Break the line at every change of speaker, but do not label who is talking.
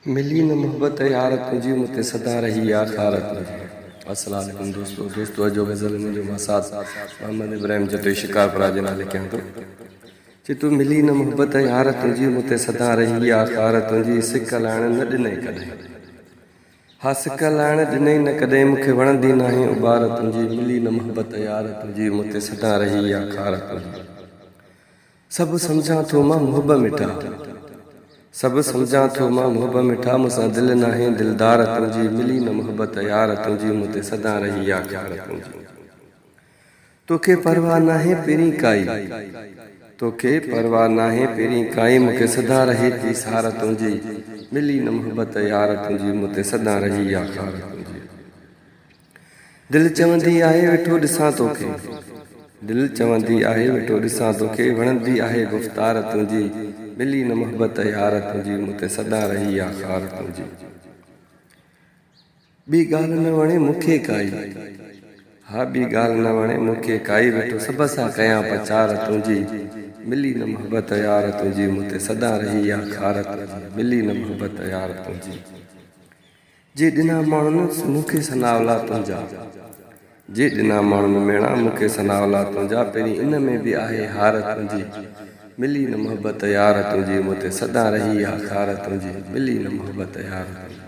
मिली न मोहब्बत यार तुझी मुते सदा रही या खार तुझी। अस्सलाम वालेकुम दोस्तों जो गज़ल मुझे मसाद मोहम्मद इब्राहिम जतोई शिकारपुरा जे नाले कयां थो। तू मिली न मोहब्बत यार तुझी मुते सदा रही या खार तुझी। सिक लाइण न ॾिनई कॾहिं, हा सिक लाइण ॾिनई न कॾहिं, मूंखे वणंदी नाहे उॿार तुंहिंजी। मिली न मोहब्बत यार तुंहिंजी मुते सदा रही या खार तुंहिंजी। सभु सम्झां थो मां मुहब मिठा, सभु सम्झां थो मां मुहब मिठा, मूंसां दिलि नाहे दिलदार तुंहिंजी। मिली न मोहब्बत यार तुंहिंजी मुते सदा रही या खार तुंहिंजी। तोखे परवाह नाहे पहिरीं काई, तोखे परवाह नाहे पहिरीं काई, मूंखे सदा रहे थी सार तुंहिंजी। मिली न मोहब्बत यार तुंहिंजी मुते सदा रही या खार तुंहिंजी। दिलि चवंदी आहे वेठो ॾिसां तोखे, दिलि चवंदी आहे वेठो ॾिसां तोखे, वणंदी आहे गुफ़्तार तुंहिंजी। मिली न मोहब्बत यार तुंहिंजी मुते सदा रही या खार तुंहिंजी। ॿी ॻाल्हि न वणे मूंखे काई, हा ॿी ॻाल्हि न वणे मूंखे काई, वेठो सभ सां कयां प्रचार तुंहिंजी। मिली न मोहब्बत यार तुंहिंजी मुते सदा रही या खार तुंहिंजी। मिली न मोहब्बत यार तुंहिंजी। जे ॾिना माण्हुनि मूंखे सनावला तुंहिंजा, जे ॾिना माण्हुनि मेणा मूंखे सनावला तुंहिंजा, पहिरीं इन में बि आहे हार तुंहिंजी। मिली न मोहब्बत यार तुंहिंजी मुते सदा रही या खार तुंहिंजी। मिली न मोहब्बत यार तुंहिंजी।